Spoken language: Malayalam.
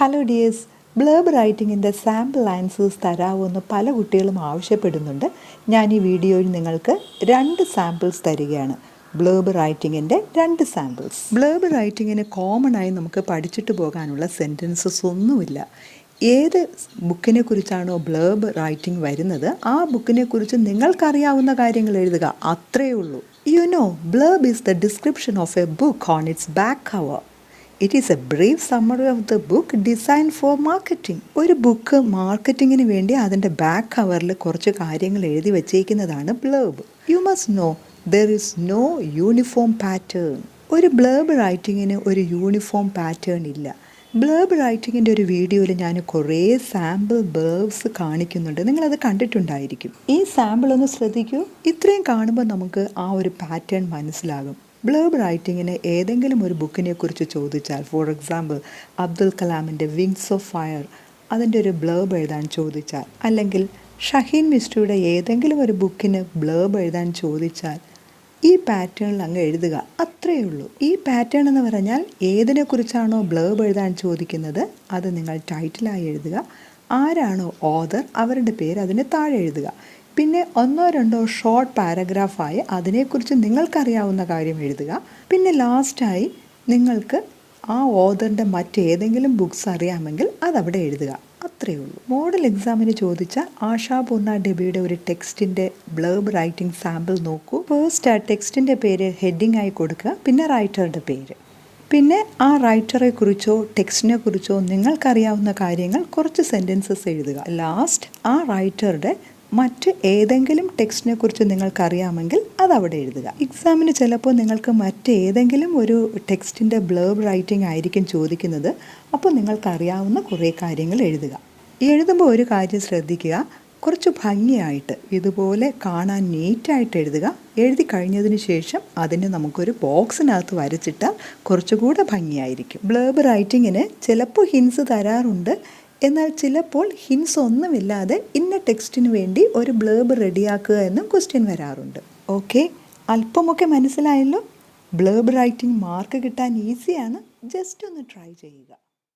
ഹലോ ഡിയേഴ്സ്, ബ്ലർബ് റൈറ്റിങ്ങിൻ്റെ സാമ്പിൾ ആൻസേഴ്സ് തരാമെന്ന് പല കുട്ടികളും ആവശ്യപ്പെടുന്നുണ്ട്. ഞാൻ ഈ വീഡിയോയിൽ നിങ്ങൾക്ക് 2 സാമ്പിൾസ് തരികയാണ്. ബ്ലർബ് റൈറ്റിങ്ങിൻ്റെ 2 സാമ്പിൾസ്. ബ്ലർബ് റൈറ്റിങ്ങിന് കോമൺ ആയി നമുക്ക് പഠിച്ചിട്ട് പോകാനുള്ള സെൻറ്റൻസസ് ഒന്നുമില്ല. ഏത് ബുക്കിനെ കുറിച്ചാണോ ബ്ലർബ് റൈറ്റിംഗ് വരുന്നത്, ആ ബുക്കിനെ കുറിച്ച് നിങ്ങൾക്കറിയാവുന്ന കാര്യങ്ങൾ എഴുതുക, അത്രയേ ഉള്ളൂ. You know, blurb is the description of A book on its back cover. It is a brief summary of the book designed for marketing. ഒരു ബുക്ക് മാർക്കറ്റിങ്ങിന് വേണ്ടി അതിൻ്റെ ബാക്ക് കവറിൽ കുറച്ച് കാര്യങ്ങൾ എഴുതി വച്ചേക്കുന്നതാണ് blurb. You must know there is no uniform pattern. ഒരു ബ്ലർബ് റൈറ്റിങ്ങിന് ഒരു യൂണിഫോം പാറ്റേൺ ഇല്ല. ബ്ലർബ് റൈറ്റിങ്ങിൻ്റെ ഒരു വീഡിയോയിൽ ഞാൻ കുറേ സാമ്പിൾ ബ്ലർബ്സ് കാണിക്കുന്നുണ്ട്, നിങ്ങളത് കണ്ടിട്ടുണ്ടായിരിക്കും. ഈ സാമ്പിൾ ഒന്ന് ശ്രദ്ധിക്കൂ. ഇത്രയും കാണുമ്പോൾ നമുക്ക് ആ ഒരു പാറ്റേൺ മനസ്സിലാകും. ബ്ലർബ് റൈറ്റിങ്ങിന് ഏതെങ്കിലും ഒരു ബുക്കിനെ കുറിച്ച് ചോദിച്ചാൽ, ഫോർ എക്സാമ്പിൾ അബ്ദുൽ കലാമിൻ്റെ വിങ്സ് ഓഫ് ഫയർ, അതിൻ്റെ ഒരു ബ്ലർബ് എഴുതാൻ ചോദിച്ചാൽ, അല്ലെങ്കിൽ ഷഹീൻ മിസ്റ്റുയുടെ ഏതെങ്കിലും ഒരു ബുക്കിന് ബ്ലർബ് എഴുതാൻ ചോദിച്ചാൽ ഈ പാറ്റേണിൽ അങ്ങ് എഴുതുക, അത്രയേ ഉള്ളൂ. ഈ പാറ്റേൺ എന്ന് പറഞ്ഞാൽ ഏതിനെക്കുറിച്ചാണോ ബ്ലർബ് എഴുതാൻ ചോദിക്കുന്നത് അത് നിങ്ങൾ ടൈറ്റിലായി എഴുതുക. ആരാണോ ഓഥർ അവരുടെ പേര് അതിന് താഴെ എഴുതുക. പിന്നെ 1-2 ഷോർട്ട് പാരഗ്രാഫായി അതിനെക്കുറിച്ച് നിങ്ങൾക്കറിയാവുന്ന കാര്യം എഴുതുക. പിന്നെ ലാസ്റ്റായി നിങ്ങൾക്ക് ആ ഓഥറിൻ്റെ മറ്റേതെങ്കിലും ബുക്സ് അറിയാമെങ്കിൽ അതവിടെ എഴുതുക, അത്രയേ ഉള്ളൂ. മോഡൽ എക്സാമിന് ചോദിച്ച ആശാപൂർണ ഡെബിയുടെ ഒരു ടെക്സ്റ്റിൻ്റെ ബ്ലർബ് റൈറ്റിംഗ് സാമ്പിൾ നോക്കൂ. ഫസ്റ്റ് ആ ടെക്സ്റ്റിൻ്റെ പേര് ഹെഡിങ് ആയി കൊടുക്കുക, പിന്നെ റൈറ്ററുടെ പേര്, പിന്നെ ആ റൈറ്ററെ കുറിച്ചോ ടെക്സ്റ്റിനെ കുറിച്ചോ നിങ്ങൾക്കറിയാവുന്ന കാര്യങ്ങൾ കുറച്ച് സെൻറ്റൻസസ് എഴുതുക. ലാസ്റ്റ് ആ റൈറ്ററുടെ മറ്റ് ഏതെങ്കിലും ടെക്സ്റ്റിനെ കുറിച്ച് നിങ്ങൾക്കറിയാമെങ്കിൽ അതവിടെ എഴുതുക. എക്സാമിന് ചിലപ്പോൾ നിങ്ങൾക്ക് മറ്റേതെങ്കിലും ഒരു ടെക്സ്റ്റിൻ്റെ ബ്ലർബ് റൈറ്റിംഗ് ആയിരിക്കും ചോദിക്കുന്നത്. അപ്പോൾ നിങ്ങൾക്കറിയാവുന്ന കുറേ കാര്യങ്ങൾ എഴുതുക. എഴുതുമ്പോൾ ഒരു കാര്യം ശ്രദ്ധിക്കുക, കുറച്ച് ഭംഗിയായിട്ട് ഇതുപോലെ കാണാൻ നീറ്റായിട്ട് എഴുതുക. എഴുതി കഴിഞ്ഞതിന് ശേഷം അതിനെ നമുക്കൊരു ബോക്സിനകത്ത് വരച്ചിട്ടാൽ കുറച്ചുകൂടെ ഭംഗിയായിരിക്കും. ബ്ലർബ് റൈറ്റിങ്ങിന് ചിലപ്പോൾ ഹിൻസ് തരാറുണ്ട്, എന്നാൽ ചിലപ്പോൾ ഹിൻസ് ഒന്നുമില്ലാതെ ഇന്ന ടെക്സ്റ്റിന് വേണ്ടി ഒരു ബ്ലർബ് റെഡിയാക്കുക എന്നും ക്വസ്റ്റ്യൻ വരാറുണ്ട്. ഓക്കെ, അല്പമൊക്കെ മനസ്സിലായല്ലോ. ബ്ലർബ് റൈറ്റിംഗ് മാർക്ക് കിട്ടാൻ ഈസിയാണ്, ജസ്റ്റ് ഒന്ന് ട്രൈ ചെയ്യുക.